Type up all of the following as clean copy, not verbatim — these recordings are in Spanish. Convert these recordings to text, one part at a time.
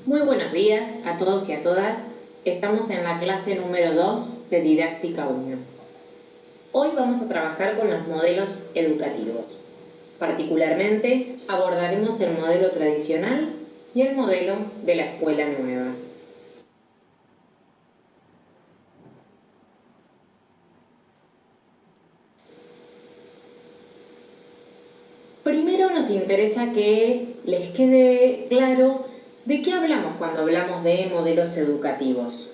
Muy buenos días a todos y a todas. Estamos en la clase número 2 de Didáctica 1. Hoy vamos a trabajar con los modelos educativos. Particularmente abordaremos el modelo tradicional y el modelo de la escuela nueva. Primero nos interesa que les quede claro de qué hablamos cuando hablamos de modelos educativos.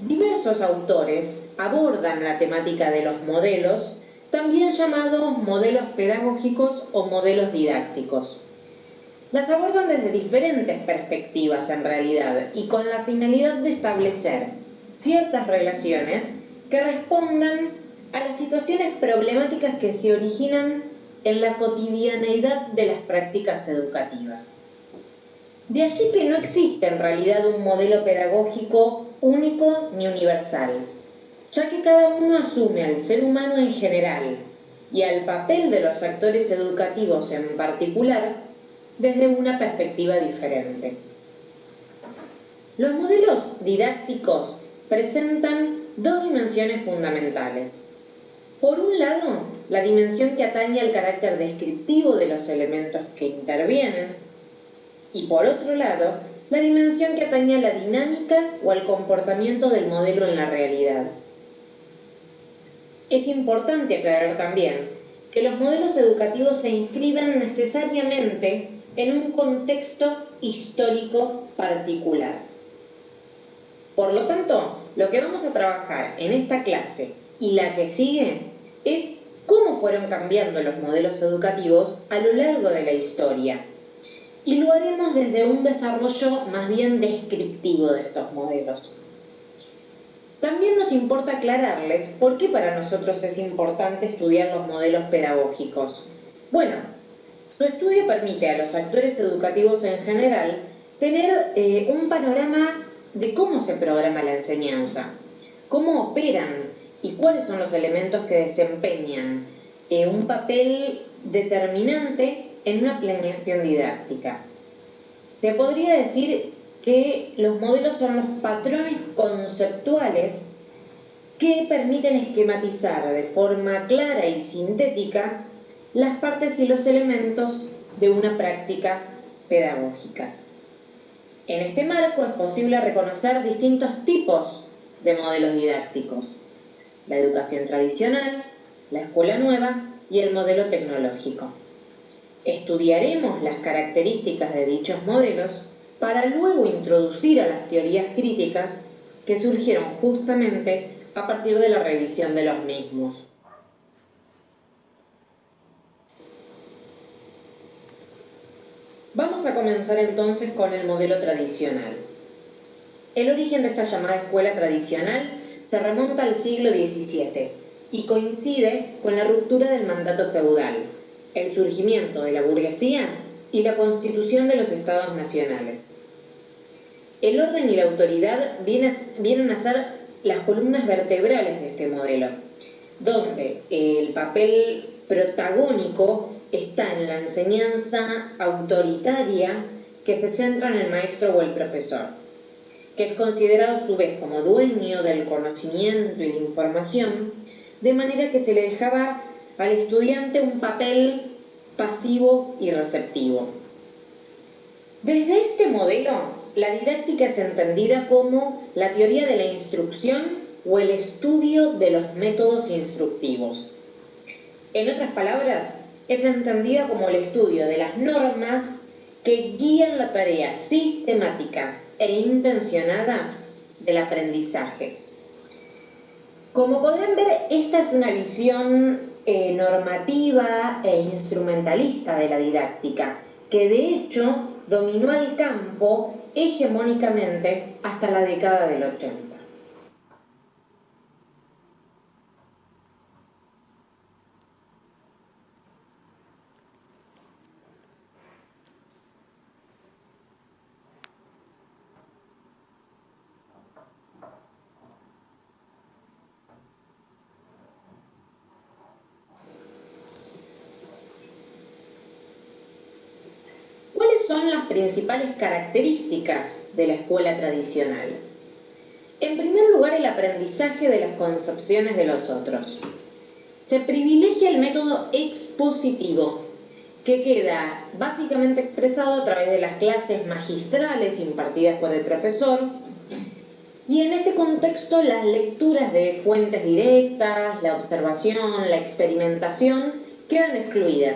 Diversos autores abordan la temática de los modelos, también llamados modelos pedagógicos o modelos didácticos. Las abordan desde diferentes perspectivas en realidad y con la finalidad de establecer ciertas relaciones que respondan a las situaciones problemáticas que se originan en la cotidianeidad de las prácticas educativas. De allí que no existe en realidad un modelo pedagógico único ni universal, ya que cada uno asume al ser humano en general y al papel de los actores educativos en particular desde una perspectiva diferente. Los modelos didácticos presentan dos dimensiones fundamentales. Por un lado, la dimensión que atañe al carácter descriptivo de los elementos que intervienen, y por otro lado, la dimensión que atañe a la dinámica o al comportamiento del modelo en la realidad. Es importante aclarar también que los modelos educativos se inscriben necesariamente en un contexto histórico particular. Por lo tanto, lo que vamos a trabajar en esta clase y la que sigue es cómo fueron cambiando los modelos educativos a lo largo de la historia. Y lo haremos desde un desarrollo más bien descriptivo de estos modelos. También nos importa aclararles por qué para nosotros es importante estudiar los modelos pedagógicos. Bueno, su estudio permite a los actores educativos en general tener un panorama de cómo se programa la enseñanza, cómo operan y cuáles son los elementos que desempeñan un papel determinante en una planeación didáctica. Se podría decir que los modelos son los patrones conceptuales que permiten esquematizar de forma clara y sintética las partes y los elementos de una práctica pedagógica. En este marco es posible reconocer distintos tipos de modelos didácticos: la educación tradicional, la escuela nueva y el modelo tecnológico. Estudiaremos las características de dichos modelos para luego introducir a las teorías críticas que surgieron justamente a partir de la revisión de los mismos. Vamos a comenzar entonces con el modelo tradicional. El origen de esta llamada escuela tradicional se remonta al siglo XVII y coincide con la ruptura del mandato feudal, el surgimiento de la burguesía y la constitución de los estados nacionales. El orden y la autoridad vienen a ser las columnas vertebrales de este modelo, donde el papel protagónico está en la enseñanza autoritaria que se centra en el maestro o el profesor, que es considerado a su vez como dueño del conocimiento y la información, de manera que se le dejaba al estudiante un papel pasivo y receptivo. Desde este modelo, la didáctica es entendida como la teoría de la instrucción o el estudio de los métodos instructivos. En otras palabras, es entendida como el estudio de las normas que guían la tarea sistemática e intencionada del aprendizaje. Como podrán ver, esta es una visión normativa e instrumentalista de la didáctica, que de hecho dominó el campo hegemónicamente hasta la década del 80. ¿Cuáles son las principales características de la escuela tradicional. En primer lugar, el aprendizaje de las concepciones de los otros. Se privilegia el método expositivo, que queda básicamente expresado a través de las clases magistrales impartidas por el profesor, y en este contexto las lecturas de fuentes directas, la observación, la experimentación quedan excluidas,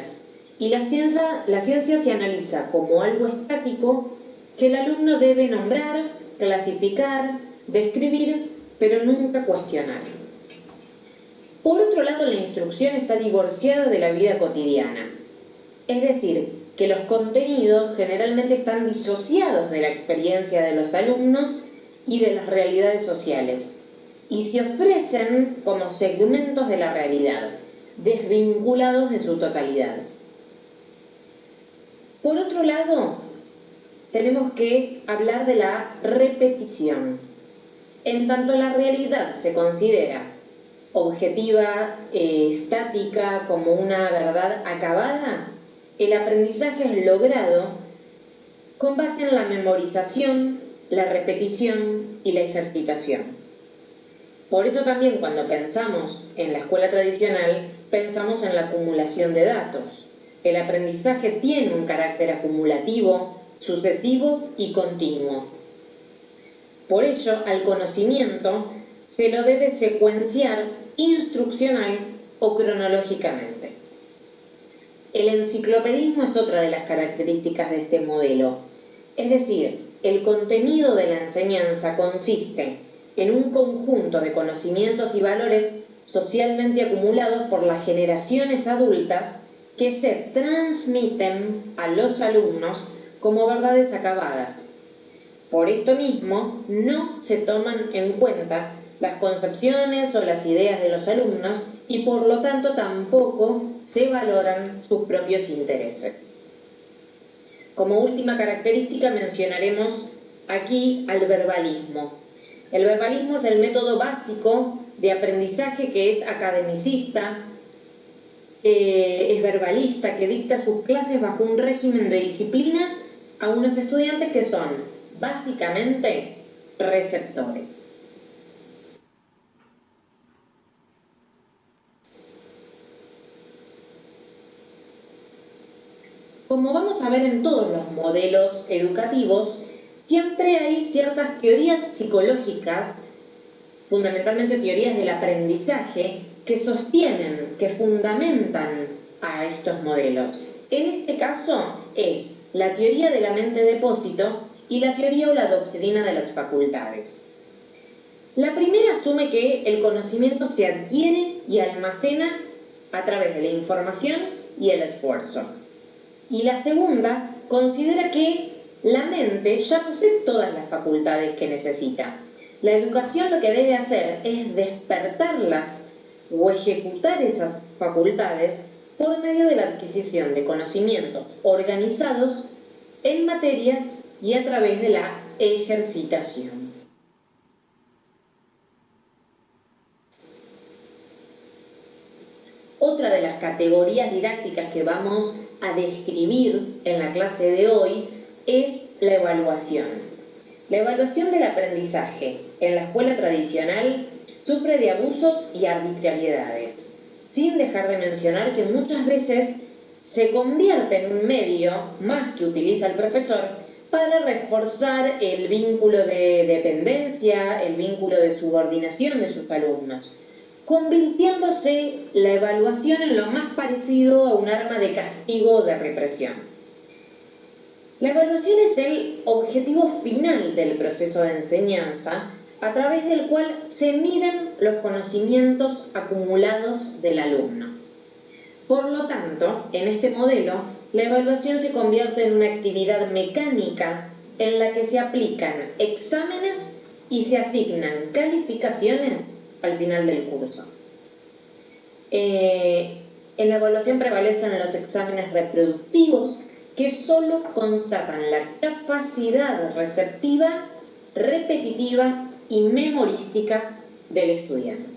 y la ciencia se analiza como algo estático que el alumno debe nombrar, clasificar, describir, pero nunca cuestionar. Por otro lado, la instrucción está divorciada de la vida cotidiana, es decir, que los contenidos generalmente están disociados de la experiencia de los alumnos y de las realidades sociales, y se ofrecen como segmentos de la realidad, desvinculados de su totalidad. Por otro lado, tenemos que hablar de la repetición. En tanto la realidad se considera objetiva, estática, como una verdad acabada, el aprendizaje es logrado con base en la memorización, la repetición y la ejercitación. Por eso también cuando pensamos en la escuela tradicional, pensamos en la acumulación de datos. El aprendizaje tiene un carácter acumulativo, sucesivo y continuo. Por ello, al conocimiento se lo debe secuenciar instruccional o cronológicamente. El enciclopedismo es otra de las características de este modelo. Es decir, el contenido de la enseñanza consiste en un conjunto de conocimientos y valores socialmente acumulados por las generaciones adultas que se transmiten a los alumnos como verdades acabadas. Por esto mismo, no se toman en cuenta las concepciones o las ideas de los alumnos y por lo tanto tampoco se valoran sus propios intereses. Como última característica mencionaremos aquí al verbalismo. El verbalismo es el método básico de aprendizaje que es academicista, es verbalista, que dicta sus clases bajo un régimen de disciplina a unos estudiantes que son básicamente receptores. Como vamos a ver en todos los modelos educativos, siempre hay ciertas teorías psicológicas, fundamentalmente teorías del aprendizaje, que sostienen, que fundamentan a estos modelos. En este caso es la teoría de la mente depósito y la teoría o la doctrina de las facultades. La primera asume que el conocimiento se adquiere y almacena a través de la información y el esfuerzo. Y la segunda considera que la mente ya posee todas las facultades que necesita. La educación lo que debe hacer es despertarlas o ejecutar esas facultades por medio de la adquisición de conocimientos organizados en materias y a través de la ejercitación. Otra de las categorías didácticas que vamos a describir en la clase de hoy es la evaluación. La evaluación del aprendizaje en la escuela tradicional sufre de abusos y arbitrariedades, sin dejar de mencionar que muchas veces se convierte en un medio más que utiliza el profesor para reforzar el vínculo de dependencia, el vínculo de subordinación de sus alumnos, convirtiéndose la evaluación en lo más parecido a un arma de castigo o de represión. La evaluación es el objetivo final del proceso de enseñanza, a través del cual se miden los conocimientos acumulados del alumno. Por lo tanto, en este modelo, la evaluación se convierte en una actividad mecánica en la que se aplican exámenes y se asignan calificaciones al final del curso. En la evaluación prevalecen los exámenes reproductivos, que solo constatan la capacidad receptiva, repetitiva y memorística del estudiante.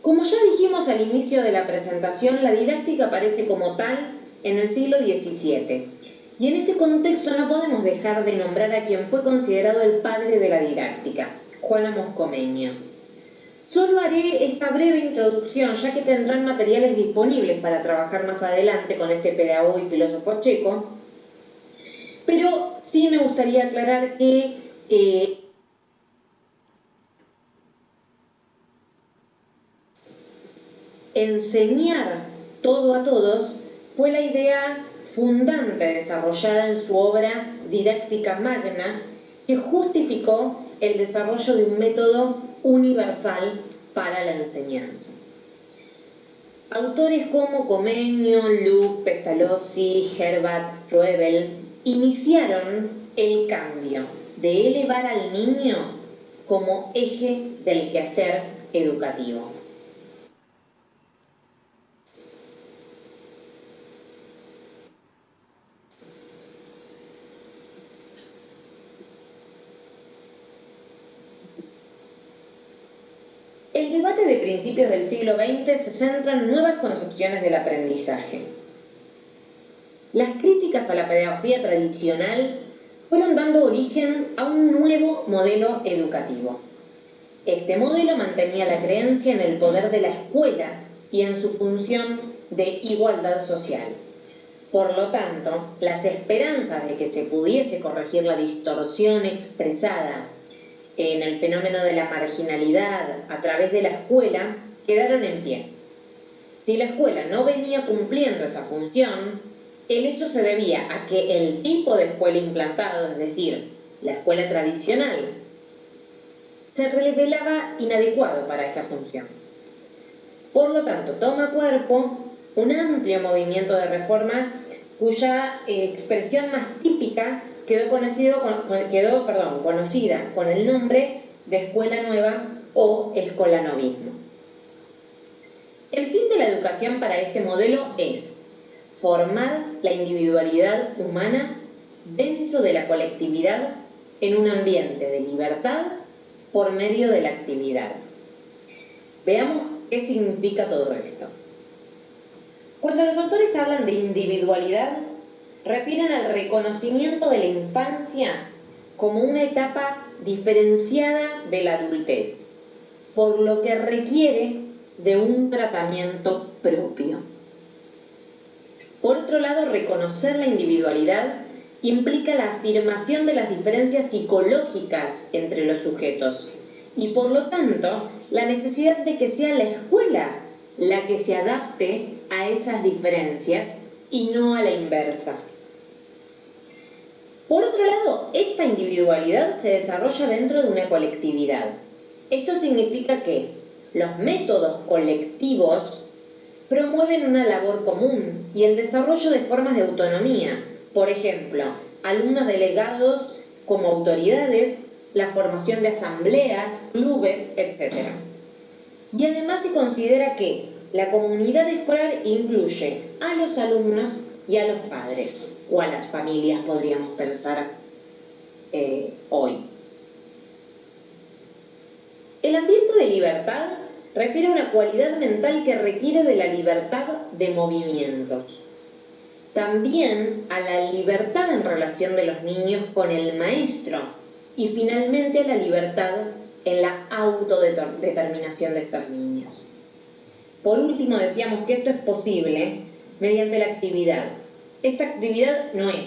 Como ya dijimos al inicio de la presentación, la didáctica aparece como tal en el siglo XVII. Y en este contexto no podemos dejar de nombrar a quien fue considerado el padre de la didáctica, Juan Amos Comenius. Solo haré esta breve introducción, ya que tendrán materiales disponibles para trabajar más adelante con este pedagogo y filósofo checo, pero sí me gustaría aclarar que enseñar todo a todos fue la idea fundante desarrollada en su obra Didáctica Magna, que justificó el desarrollo de un método universal para la enseñanza. Autores como Comenius, Luke, Pestalozzi, Herbert, Froebel iniciaron el cambio de elevar al niño como eje del quehacer educativo. El debate de principios del siglo XX se centra en nuevas concepciones del aprendizaje. Las críticas a la pedagogía tradicional fueron dando origen a un nuevo modelo educativo. Este modelo mantenía la creencia en el poder de la escuela y en su función de igualdad social. Por lo tanto, las esperanzas de que se pudiese corregir la distorsión expresada en el fenómeno de la marginalidad a través de la escuela quedaron en pie. Si la escuela no venía cumpliendo esa función, el hecho se debía a que el tipo de escuela implantado, es decir, la escuela tradicional, se revelaba inadecuado para esta función. Por lo tanto, toma cuerpo un amplio movimiento de reforma cuya expresión más típica quedó conocida con el nombre de Escuela Nueva o Escolanovismo. El fin de la educación para este modelo es formar la individualidad humana dentro de la colectividad en un ambiente de libertad por medio de la actividad. Veamos qué significa todo esto. Cuando los autores hablan de individualidad, refieren al reconocimiento de la infancia como una etapa diferenciada de la adultez, por lo que requiere de un tratamiento propio. Por otro lado, reconocer la individualidad implica la afirmación de las diferencias psicológicas entre los sujetos y, por lo tanto, la necesidad de que sea la escuela la que se adapte a esas diferencias y no a la inversa. Por otro lado, esta individualidad se desarrolla dentro de una colectividad. Esto significa que los métodos colectivos promueven una labor común y el desarrollo de formas de autonomía, por ejemplo, alumnos delegados como autoridades, la formación de asambleas, clubes, etc. Y además se considera que la comunidad escolar incluye a los alumnos y a los padres, o a las familias, podríamos pensar hoy. El ambiente de libertad refiere a una cualidad mental que requiere de la libertad de movimientos. También a la libertad en relación de los niños con el maestro y finalmente a la libertad en la autodeterminación de estos niños. Por último, decíamos que esto es posible mediante la actividad. Esta actividad no es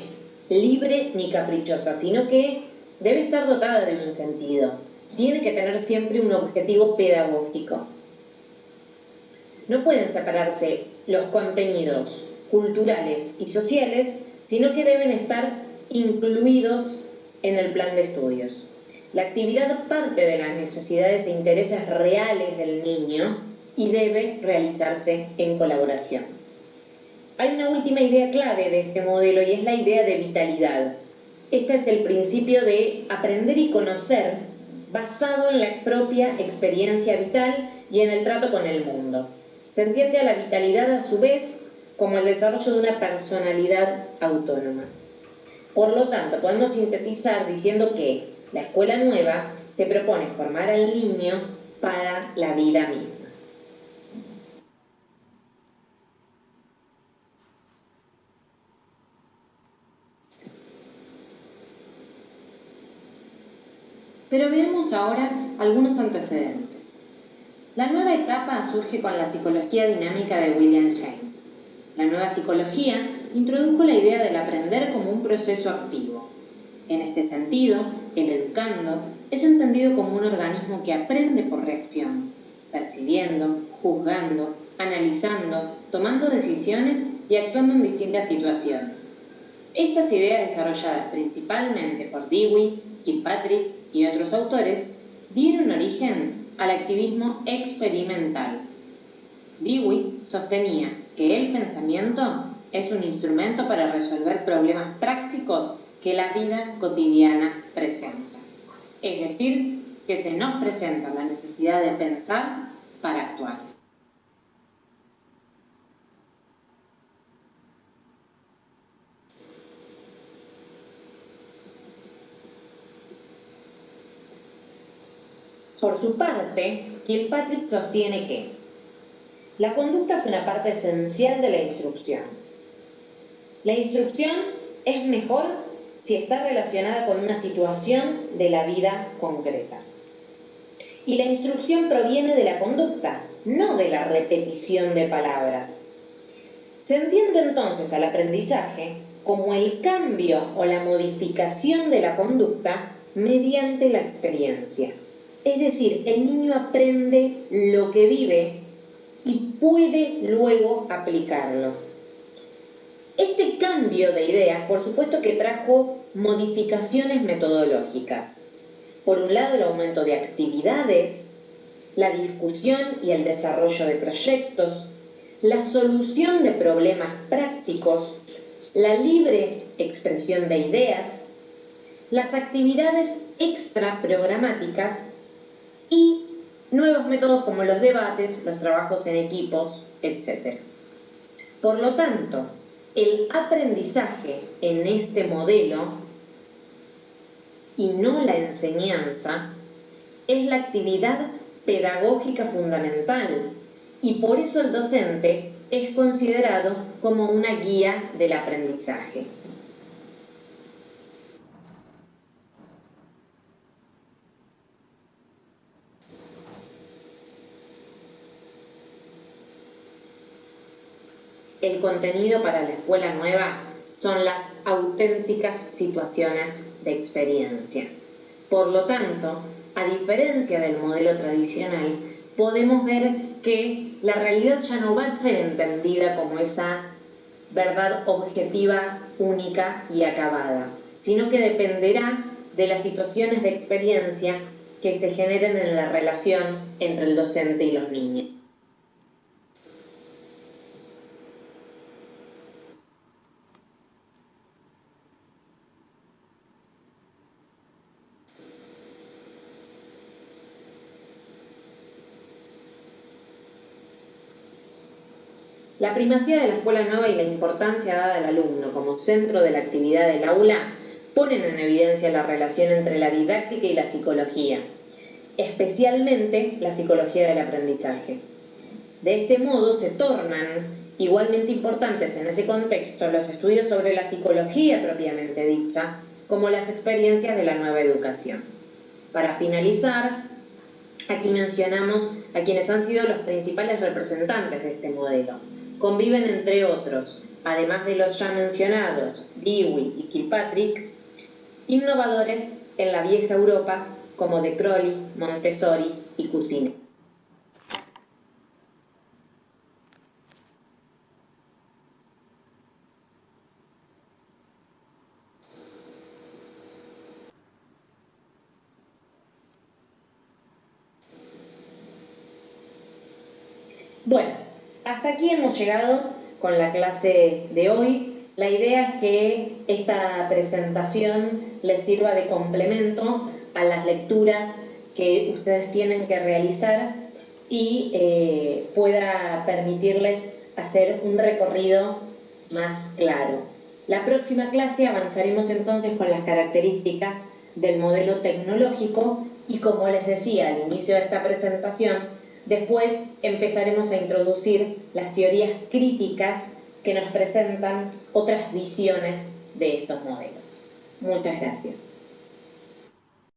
libre ni caprichosa, sino que debe estar dotada de un sentido. Tiene que tener siempre un objetivo pedagógico. No pueden separarse los contenidos culturales y sociales, sino que deben estar incluidos en el plan de estudios. La actividad parte de las necesidades e intereses reales del niño y debe realizarse en colaboración. Hay una última idea clave de este modelo y es la idea de vitalidad. Este es el principio de aprender y conocer basado en la propia experiencia vital y en el trato con el mundo. Se entiende a la vitalidad a su vez como el desarrollo de una personalidad autónoma. Por lo tanto, podemos sintetizar diciendo que la escuela nueva se propone formar al niño para la vida misma. Pero veamos ahora algunos antecedentes. La nueva etapa surge con la psicología dinámica de William James. La nueva psicología introdujo la idea del aprender como un proceso activo. En este sentido, el educando es entendido como un organismo que aprende por reacción, percibiendo, juzgando, analizando, tomando decisiones y actuando en distintas situaciones. Estas ideas, desarrolladas principalmente por Dewey, Kilpatrick y otros autores, dieron origen al activismo experimental. Dewey sostenía que el pensamiento es un instrumento para resolver problemas prácticos que la vida cotidiana presenta. Es decir, que se nos presenta la necesidad de pensar para actuar. Por su parte, Kilpatrick sostiene que la conducta es una parte esencial de la instrucción. La instrucción es mejor si está relacionada con una situación de la vida concreta. Y la instrucción proviene de la conducta, no de la repetición de palabras. Se entiende entonces al aprendizaje como el cambio o la modificación de la conducta mediante la experiencia. Es decir, el niño aprende lo que vive y puede luego aplicarlo. Este cambio de ideas, por supuesto que trajo modificaciones metodológicas. Por un lado, el aumento de actividades, la discusión y el desarrollo de proyectos, la solución de problemas prácticos, la libre expresión de ideas, las actividades extraprogramáticas y nuevos métodos como los debates, los trabajos en equipos, etc. Por lo tanto, el aprendizaje en este modelo, y no la enseñanza, es la actividad pedagógica fundamental, y por eso el docente es considerado como una guía del aprendizaje. El contenido para la escuela nueva son las auténticas situaciones de experiencia. Por lo tanto, a diferencia del modelo tradicional, podemos ver que la realidad ya no va a ser entendida como esa verdad objetiva, única y acabada, sino que dependerá de las situaciones de experiencia que se generen en la relación entre el docente y los niños. La primacía de la escuela nueva y la importancia dada al alumno como centro de la actividad del aula ponen en evidencia la relación entre la didáctica y la psicología, especialmente la psicología del aprendizaje. De este modo se tornan igualmente importantes en ese contexto los estudios sobre la psicología propiamente dicha, como las experiencias de la nueva educación. Para finalizar, aquí mencionamos a quienes han sido los principales representantes de este modelo. Conviven, entre otros, además de los ya mencionados, Dewey y Kilpatrick, innovadores en la vieja Europa como De Crowley, Montessori y Cousinet. Bueno, hasta aquí hemos llegado con la clase de hoy. La idea es que esta presentación les sirva de complemento a las lecturas que ustedes tienen que realizar y pueda permitirles hacer un recorrido más claro. La próxima clase avanzaremos entonces con las características del modelo tecnológico y, como les decía al inicio de esta presentación, después empezaremos a introducir las teorías críticas que nos presentan otras visiones de estos modelos. Muchas gracias.